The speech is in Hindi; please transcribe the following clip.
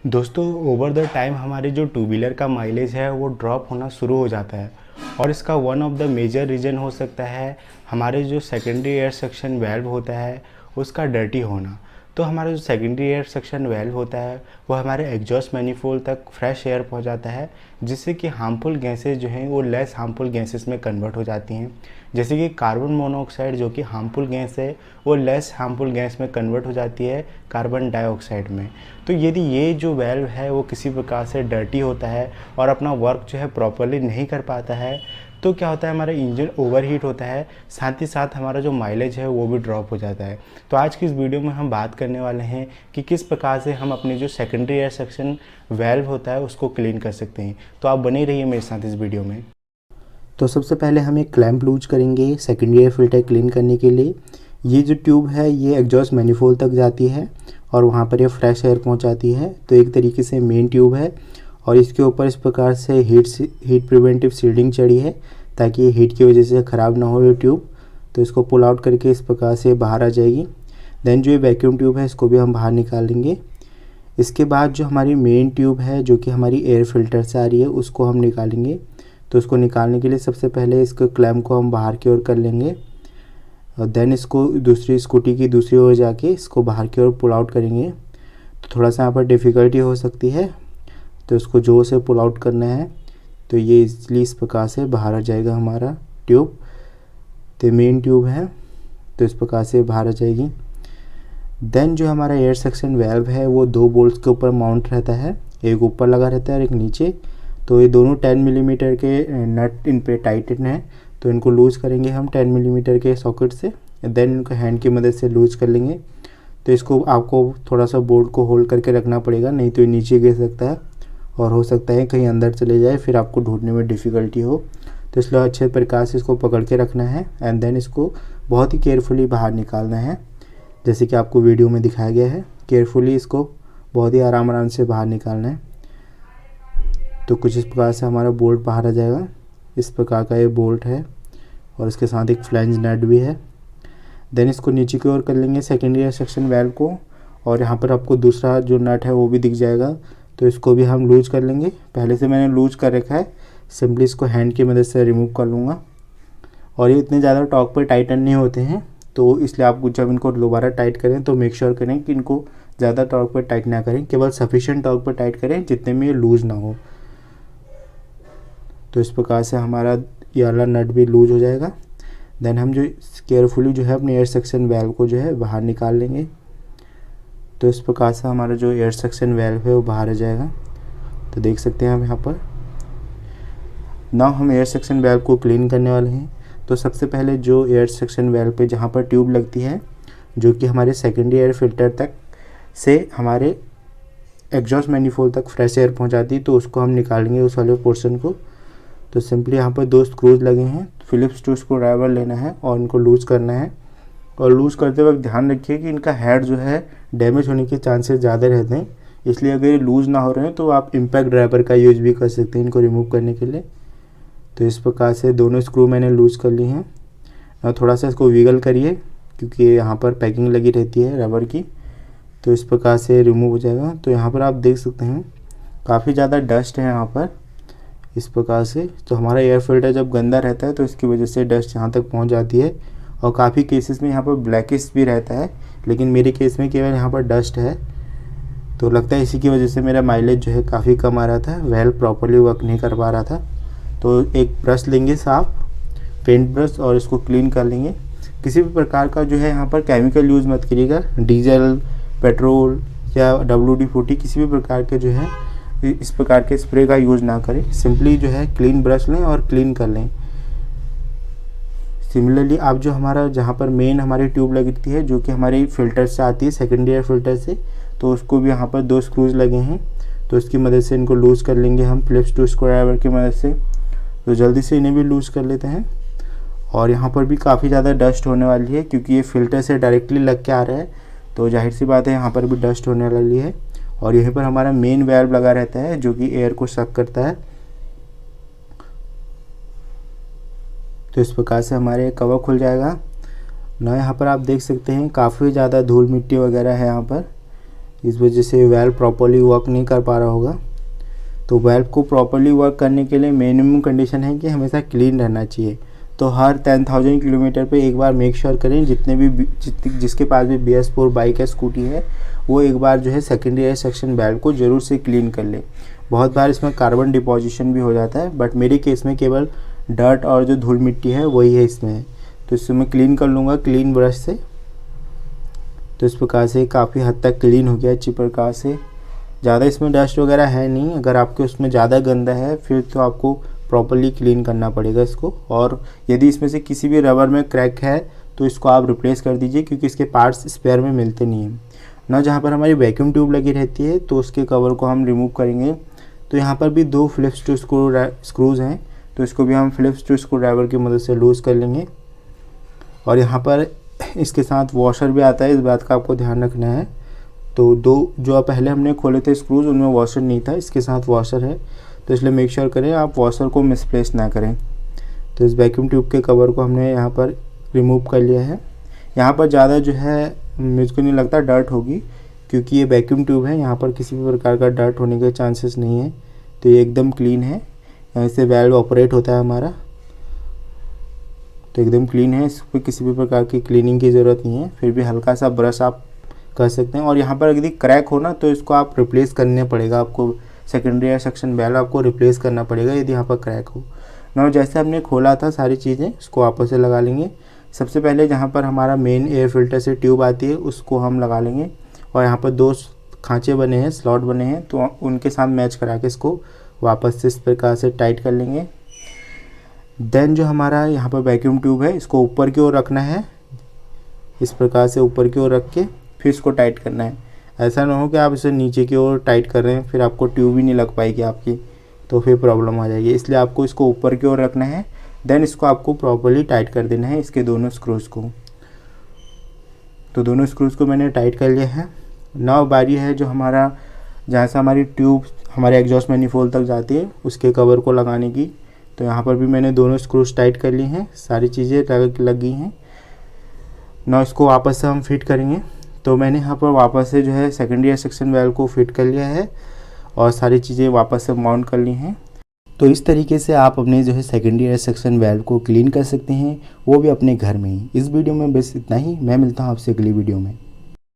दोस्तों ओवर द टाइम हमारे जो टू व्हीलर का माइलेज है वो ड्रॉप होना शुरू हो जाता है और इसका one of the major reason हो सकता है हमारे जो सेकेंडरी एयर सेक्शन वेल्व होता है उसका डर्टी होना। तो हमारा जो सेकेंडरी एयर सेक्शन वेल्व होता है वो हमारे एग्जॉस्ट मैनिफोल्ड तक फ्रेश एयर पहुंचाता है, जिससे कि हार्मफुल गैसेस जो हैं वो लेस हार्मफुल गैसेस में कन्वर्ट हो जाती हैं। जैसे कि कार्बन मोनोऑक्साइड जो कि हार्मफुल गैस है वो लेस हार्मफुल गैस में कन्वर्ट हो जाती है कार्बन डाइऑक्साइड में। तो यदि ये जो वेल्व है वो किसी प्रकार से डर्टी होता है और अपना वर्क जो है प्रॉपरली नहीं कर पाता है तो क्या होता है, हमारा इंजन ओवरहीट होता है, साथ ही साथ हमारा जो माइलेज है वो भी ड्रॉप हो जाता है। तो आज की इस वीडियो में हम बात करने वाले हैं कि किस प्रकार से हम अपने जो सेकेंडरी एयर सेक्शन वेल्व होता है उसको क्लीन कर सकते हैं। तो आप बने रहिए मेरे साथ इस वीडियो में। तो सबसे पहले हम एक क्लैंप यूज करेंगे सेकेंडरी एयर फिल्टर क्लीन करने के लिए। ये जो ट्यूब है ये एग्जॉस्ट मैनिफोल्ड तक जाती है और वहाँ पर ये फ्रेश एयर पहुँचाती है। तो एक तरीके से मेन ट्यूब है और इसके ऊपर इस प्रकार से हीट प्रिवेंटिव सील्डिंग चढ़ी है ताकि ये हीट की वजह से ख़राब ना हो ये ट्यूब। तो इसको पुल आउट करके इस प्रकार से बाहर आ जाएगी। देन जो ये वैक्यूम ट्यूब है इसको भी हम बाहर निकाल लेंगे। इसके बाद जो हमारी मेन ट्यूब है जो कि हमारी एयर फिल्टर से आ रही है उसको हम निकालेंगे। तो उसको निकालने के लिए सबसे पहले इसको क्लैंप को हम बाहर की ओर कर लेंगे और देन इसको दूसरी स्कूटी की दूसरी ओर जाके इसको बाहर की ओर पुल आउट करेंगे। तो थोड़ा सा यहाँ पर डिफ़िकल्टी हो सकती है, तो इसको जोर से पुल आउट करना है। तो ये इसलिए इस प्रकार से बाहर आ जाएगा हमारा ट्यूब। तो मेन ट्यूब है तो इस प्रकार से बाहर आ जाएगी। देन जो हमारा एयर सेक्शन वेल्व है वो दो बोल्ट्स के ऊपर माउंट रहता है, एक ऊपर लगा रहता है और एक नीचे। तो ये दोनों 10 मिलीमीटर के नट इन पे टाइटन है, तो इनको लूज़ करेंगे हम 10 मिलीमीटर के सॉकेट से। देन इनको हैंड की मदद से लूज़ कर लेंगे। तो इसको आपको थोड़ा सा बोल्ट को होल्ड करके रखना पड़ेगा, नहीं तो ये नीचे गिर सकता है और हो सकता है कहीं अंदर चले जाए, फिर आपको ढूंढने में डिफ़िकल्टी हो। तो इसलिए अच्छे प्रकार से इसको पकड़ के रखना है एंड देन इसको बहुत ही केयरफुली बाहर निकालना है, जैसे कि आपको वीडियो में दिखाया गया है। केयरफुली इसको बहुत ही आराम से बाहर निकालना है। तो कुछ इस प्रकार से हमारा बोल्ट बाहर आ जाएगा। इस प्रकार का ये बोल्ट है और इसके साथ एक फ्लैंज नट भी है। देन इसको नीचे की ओर कर लेंगे सेकेंडरी एयर सेक्शन वेल्व को, और यहाँ पर आपको दूसरा जो नट है वो भी दिख जाएगा। तो इसको भी हम लूज कर लेंगे। पहले से मैंने लूज कर रखा है, सिंपली इसको हैंड की मदद से रिमूव कर लूँगा। और ये इतने ज़्यादा टॉर्क पर टाइटन नहीं होते हैं, तो इसलिए आप जब इनको दोबारा टाइट करें तो मेक श्योर करें कि इनको ज़्यादा टॉर्क पर टाइट ना करें, केवल सफिशिएंट टॉर्क पर टाइट करें जितने में ये लूज़ ना हो। तो इस प्रकार से हमारा ये वाला नट भी लूज हो जाएगा। देन हम जो केयरफुली जो है अपने एयर सेक्शन वेल्व को जो है बाहर निकाल लेंगे। तो इस प्रकार से हमारा जो एयर सेक्शन वेल्व है वो बाहर आ जाएगा। तो देख सकते हैं हम यहाँ पर। नाउ हम एयर सेक्शन वेल्व को क्लीन करने वाले हैं। तो सबसे पहले जो एयर सेक्शन वेल्व पे जहाँ पर ट्यूब लगती है जो कि हमारे सेकेंडरी एयर फिल्टर तक से हमारे एग्जॉस्ट मैनिफोल्ड तक फ्रेश एयर पहुँचाती, तो उसको हम निकालेंगे उस वाले पोर्शन को। तो सिंपली यहाँ पर दो स्क्रूज लगे हैं, फिलिप्स टू स्क्रू ड्राइवर लेना है और इनको लूज़ करना है। और लूज़ करते वक्त ध्यान रखिए कि इनका हेड जो है डैमेज होने के चांसेस ज़्यादा रहते हैं, इसलिए अगर ये लूज़ ना हो रहे हैं तो आप इम्पैक्ट ड्राइवर का यूज़ भी कर सकते हैं इनको रिमूव करने के लिए। तो इस प्रकार से दोनों स्क्रू मैंने लूज़ कर ली हैं। और थोड़ा सा इसको विगल करिए क्योंकि यहाँ पर पैकिंग लगी रहती है रबर की। तो इस प्रकार से रिमूव हो जाएगा। तो यहाँ पर आप देख सकते हैं काफ़ी ज़्यादा डस्ट है यहाँ पर इस प्रकार से। तो हमारा एयर फिल्टर जब गंदा रहता है तो इसकी वजह से डस्ट यहाँ तक पहुँच जाती है और काफ़ी केसेस में यहाँ पर ब्लैकिश भी रहता है, लेकिन मेरे केस में केवल यहाँ पर डस्ट है। तो लगता है इसी की वजह से मेरा माइलेज जो है काफ़ी कम आ रहा था, वेल्व प्रॉपर्ली वर्क नहीं कर पा रहा था। तो एक ब्रश लेंगे साफ पेंट ब्रश और इसको क्लीन कर लेंगे। किसी भी प्रकार का जो है यहाँ पर केमिकल यूज़ मत करिएगा, डीजल, पेट्रोल या WD-40 किसी भी प्रकार के जो है इस प्रकार के स्प्रे का यूज़ ना करें। सिंपली जो है क्लीन ब्रश लें और क्लीन कर लें। सिमिलरली आप जो हमारा जहाँ पर मेन हमारी ट्यूब लगती है जो कि हमारी फ़िल्टर से आती है सेकेंडरी एयर फिल्टर से, तो उसको भी यहाँ पर दो स्क्रूज लगे हैं। तो इसकी मदद से इनको लूज़ कर लेंगे हम फिलिप्स टू स्क्रू ड्राइवर की मदद से। तो जल्दी से इन्हें भी लूज़ कर लेते हैं। और यहाँ पर भी काफ़ी ज़्यादा डस्ट होने वाली है क्योंकि ये फ़िल्टर से डायरेक्टली लग के आ रहा है, तो जाहिर सी बात है यहाँ पर भी डस्ट होने वाली है। और यहीं पर हमारा मेन वेल्व लगा रहता है जो कि एयर को सक करता है। तो इस प्रकार से हमारे कवर खुल जाएगा ना। यहाँ पर आप देख सकते हैं काफ़ी ज़्यादा धूल मिट्टी वगैरह है यहाँ पर, इस वजह से वेल्व प्रॉपर्ली वर्क नहीं कर पा रहा होगा। तो वेल्व को प्रॉपर्ली वर्क करने के लिए मिनिमम कंडीशन है कि हमेशा क्लीन रहना चाहिए। तो हर 10,000 किलोमीटर पे एक बार मेक श्योर करें, जिसके पास भी BS4 बाइक या स्कूटी है वो एक बार जो है सेकेंडरी एयर सेक्शन वेल्व को ज़रूर से क्लीन कर ले। बहुत बार इसमें कार्बन डिपोजिशन भी हो जाता है, बट मेरे केस में केवल डर्ट और जो धूल मिट्टी है वही है इसमें। तो इससे मैं क्लीन कर लूँगा क्लीन ब्रश से। तो इस प्रकार से काफ़ी हद तक क्लीन हो गया अच्छी प्रकार से। ज़्यादा इसमें डस्ट वगैरह है नहीं। अगर आपके उसमें ज़्यादा गंदा है फिर तो आपको प्रॉपर्ली क्लीन करना पड़ेगा इसको। और यदि इसमें से किसी भी रबर में क्रैक है तो इसको आप रिप्लेस कर दीजिए, क्योंकि इसके पार्ट्स स्पेयर में मिलते नहीं हैं ना। जहाँ पर हमारी वैक्यूम ट्यूब लगी रहती है तो उसके कवर को हम रिमूव करेंगे। तो यहाँ पर भी 2 फिलिप्स टू स्क्रूज़ हैं, तो इसको भी हम फिलिप्स टू स्क्रू ड्राइवर की मदद से लूज़ कर लेंगे। और यहाँ पर इसके साथ वॉशर भी आता है, इस बात का आपको ध्यान रखना है। तो 2 जो पहले हमने खोले थे स्क्रूज़ उनमें वॉशर नहीं था, इसके साथ वॉशर है। तो इसलिए मेक श्योर करें आप वॉशर को मिसप्लेस ना करें। तो इस वैक्यूम ट्यूब के कवर को हमने यहाँ पर रिमूव कर लिया है। यहाँ पर ज़्यादा जो है मुझको नहीं लगता डर्ट होगी, क्योंकि ये वैक्यूम ट्यूब है, यहाँ पर किसी भी प्रकार का डर्ट होने के चांसेस नहीं है। तो ये एकदम क्लीन है। यहाँ से वेल्व ऑपरेट होता है हमारा, तो एकदम क्लीन है। इस पर किसी भी प्रकार की क्लीनिंग की ज़रूरत नहीं है। फिर भी हल्का सा ब्रश आप कर सकते हैं। और यहाँ पर यदि क्रैक हो ना तो इसको आप रिप्लेस करने पड़ेगा, आपको सेकेंडरी एयर सेक्शन वेल्व आपको रिप्लेस करना पड़ेगा यदि यहाँ पर क्रैक हो ना। जैसे हमने खोला था सारी चीज़ें उसको वापस से लगा लेंगे। सबसे पहले जहाँ पर हमारा मेन एयर फिल्टर से ट्यूब आती है उसको हम लगा लेंगे। और यहाँ पर 2 खांचे बने हैं, स्लॉट बने हैं, तो उनके साथ मैच करा के इसको वापस से इस प्रकार से टाइट कर लेंगे। देन जो हमारा यहाँ पर वैक्यूम ट्यूब है इसको ऊपर की ओर रखना है, इस प्रकार से ऊपर की ओर रख के फिर इसको टाइट करना है। ऐसा ना हो कि आप इसे नीचे की ओर टाइट कर रहे हैं फिर आपको ट्यूब ही नहीं लग पाएगी आपकी, तो फिर प्रॉब्लम आ जाएगी। इसलिए आपको इसको ऊपर की ओर रखना है। देन इसको आपको प्रॉपर्ली टाइट कर देना है, इसके दोनों स्क्रूज़ को। तो दोनों स्क्रूज़ को मैंने टाइट कर लिया है। नाउ बारी है जो हमारा जहाँ से हमारी ट्यूब हमारे एग्जॉस्ट मैनिफोल्ड तक जाती है उसके कवर को लगाने की। तो यहाँ पर भी मैंने दोनों स्क्रूज टाइट कर ली हैं, सारी चीज़ें लग गई हैं। ना इसको वापस से हम फिट करेंगे। तो मैंने यहाँ पर वापस से जो है सेकेंडरी एयर सेक्शन वेल्व को फिट कर लिया है और सारी चीज़ें वापस से माउंट कर ली हैं। तो इस तरीके से आप अपने जो है सेकेंडरी एयर सेक्शन वेल्व को क्लीन कर सकते हैं, वो भी अपने घर में ही। इस वीडियो में बस इतना ही। मैं मिलता हूँ आपसे अगली वीडियो में।